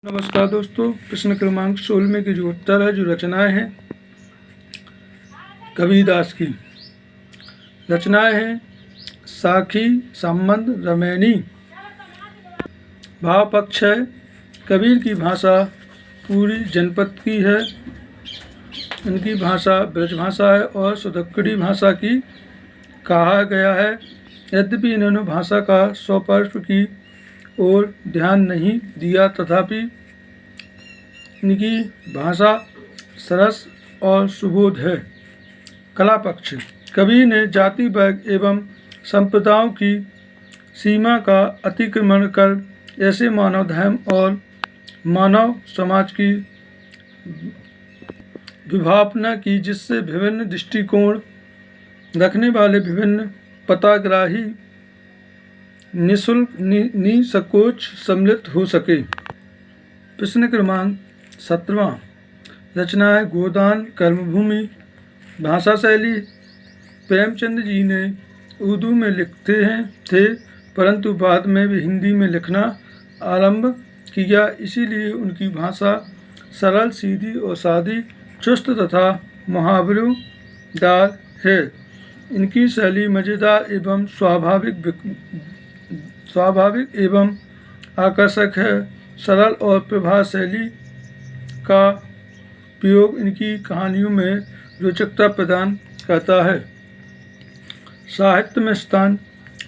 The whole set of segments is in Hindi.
नमस्कार दोस्तों, प्रश्न क्रमांक 16 में की जो उत्तर है, जो रचनाएं हैं कबीरदास की रचनाएं हैं साखी, संबंध, रमैनी। भाव पक्ष है। कबीर की भाषा पूरी जनपद की है। इनकी भाषा ब्रजभाषा है और सुदक्कड़ी भाषा की कहा गया है। यद्यपि इन्होंने भाषा का स्वपर्श की और ध्यान नहीं दिया, तथापि इनकी भाषा सरस और सुबोध है। कला पक्ष। कबीर ने जाति वर्ग एवं संप्रदायों की सीमा का अतिक्रमण कर ऐसे मानव धर्म और मानव समाज की विभावना की जिससे विभिन्न दृष्टिकोण रखने वाले विभिन्न पताग्राही निःशुल्क निसंकोच सम्मिलित हो सके। प्रश्न क्रमांक 17वां। रचनाएं गोदान, कर्मभूमि। भाषा शैली। प्रेमचंद जी ने उर्दू में लिखते थे, परंतु बाद में भी हिंदी में लिखना आरंभ किया, इसीलिए उनकी भाषा सरल, सीधी और सादी, चुस्त तथा मुहावरोंदार है। इनकी शैली मज़ेदार एवं स्वाभाविक एवं आकर्षक है। सरल और प्रभावशैली का प्रयोग इनकी कहानियों में रोचकता प्रदान करता है। साहित्य में स्थान।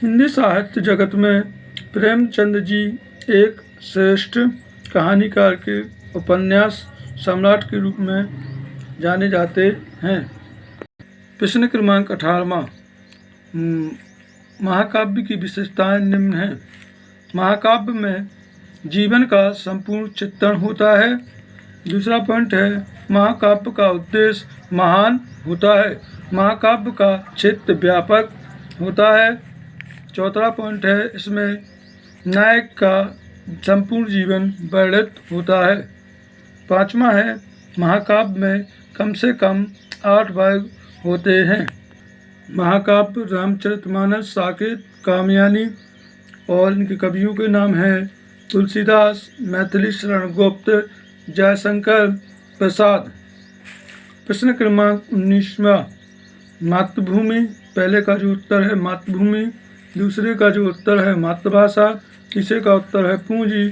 हिंदी साहित्य जगत में प्रेमचंद जी एक श्रेष्ठ कहानीकार के उपन्यास सम्राट के रूप में जाने जाते हैं। प्रश्न क्रमांक 18वां। महाकाव्य की विशेषताएं निम्न हैं। महाकाव्य में जीवन का संपूर्ण चित्रण होता है। दूसरा पॉइंट है, महाकाव्य का उद्देश्य महान होता है। महाकाव्य का क्षेत्र व्यापक होता है। चौथा पॉइंट है, इसमें नायक का संपूर्ण जीवन वर्णित होता है। पाँचवा है, महाकाव्य में कम से कम 8 वर्ग होते हैं। महाकाव्य रामचरितमानस, साकेत, कामयानी और इनके कवियों के नाम हैं तुलसीदास, मैथिली शरण गुप्त, जयशंकर प्रसाद। प्रश्न क्रमांक 19वां। मातृभूमि। पहले का जो उत्तर है मातृभूमि, दूसरे का जो उत्तर है मातृभाषा, तीसरे का उत्तर है पूंजी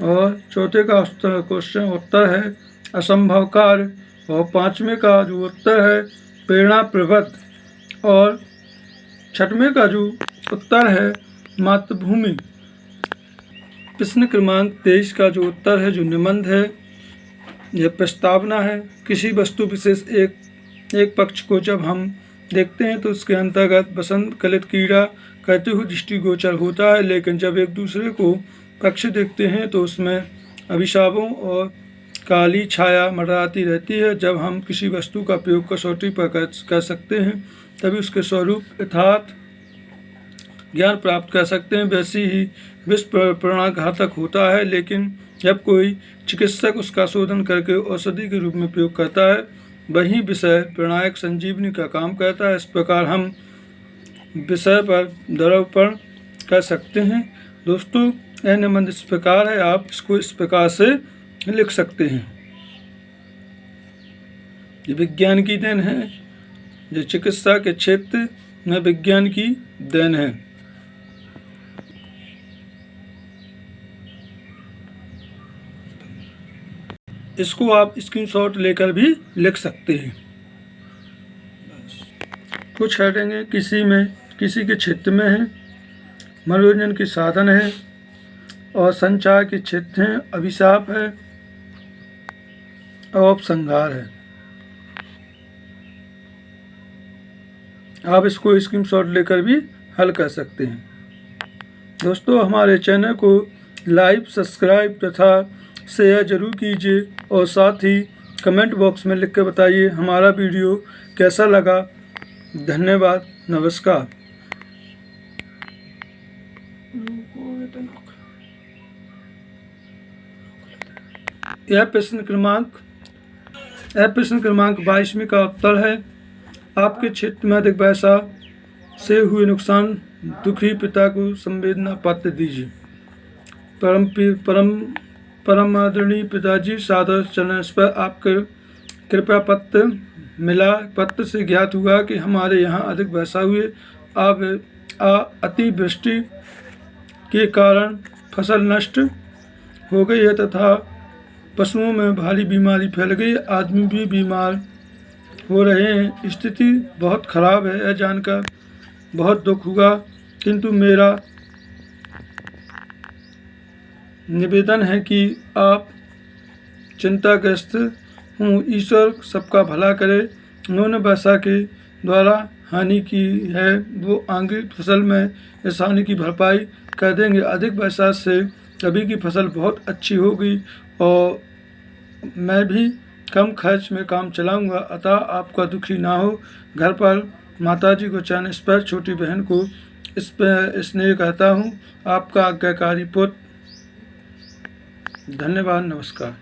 और चौथे का क्वेश्चन उत्तर है असंभव कार्य और पाँचवें का जो उत्तर है प्रेरणा प्रवृत्त और छठवें का जो उत्तर है मातृभूमि। प्रश्न क्रमांक 23 का जो उत्तर है, जो निबंध है, यह प्रस्तावना है। किसी वस्तु विशेष एक पक्ष को जब हम देखते हैं तो उसके अंतर्गत बसंत कलित कीड़ा करते हुए दृष्टिगोचर होता है, लेकिन जब एक दूसरे को पक्ष देखते हैं तो उसमें अभिशापों और काली छाया मंडराती रहती है। जब हम किसी वस्तु का प्रयोग कसौटी पर कर सकते हैं तभी उसके स्वरूप यथार्थ ज्ञान प्राप्त कर सकते हैं। वैसे ही विष प्राणघातक होता है, लेकिन जब कोई चिकित्सक उसका शोधन करके औषधि के रूप में प्रयोग करता है, वही विषय प्राणायक संजीवनी का काम करता है। इस प्रकार हम विषय पर द्रव्यपण कर सकते हैं। दोस्तों, यह निबंध इस प्रकार है, आप इसको इस प्रकार से लिख सकते हैं। ये विज्ञान की देन है, जो चिकित्सा के क्षेत्र में विज्ञान की देन है। इसको आप स्क्रीनशॉट लेकर भी लिख सकते हैं। कुछ हेडिंग किसी के क्षेत्र में है, मनोरंजन के साधन है और संचार के क्षेत्र हैं, अभिशाप है और उपसंहार है। आप इसको स्क्रीनशॉट लेकर भी हल कर सकते हैं। दोस्तों, हमारे चैनल को लाइक, सब्सक्राइब तथा शेयर जरूर कीजिए और साथ ही कमेंट बॉक्स में लिख कर बताइए हमारा वीडियो कैसा लगा। धन्यवाद। नमस्कार। यह प्रश्न क्रमांक 22 का उत्तर है। आपके क्षेत्र में अधिक वर्षा से हुए नुकसान दुखी पिता को संवेदना पत्र दीजिए। परम आदरणीय पिताजी, सादर चरण पर आपके कृपया पत्र मिला। पत्र से ज्ञात हुआ कि हमारे यहाँ अधिक वर्षा हुई, अतिवृष्टि के कारण फसल नष्ट हो गई है तथा पशुओं में भारी बीमारी फैल गई, आदमी भी बीमार हो रहे हैं। स्थिति बहुत खराब है। यह जानकर बहुत दुख हुआ, किंतु मेरा निवेदन है कि आप चिंताग्रस्त हूँ, ईश्वर सबका भला करे। उन्होंने वर्षा के द्वारा हानि की है, वो आगे फसल में इस हानि की भरपाई कर देंगे। अधिक वर्षा से अभी की फसल बहुत अच्छी होगी और मैं भी कम खर्च में काम चलाऊंगा, अतः आपका दुखी ना हो। घर पर माताजी को चरण स्पर्श, छोटी बहन को इस पर स्नेह कहता हूँ। आपका आज्ञाकारी पुत्र। धन्यवाद, नमस्कार।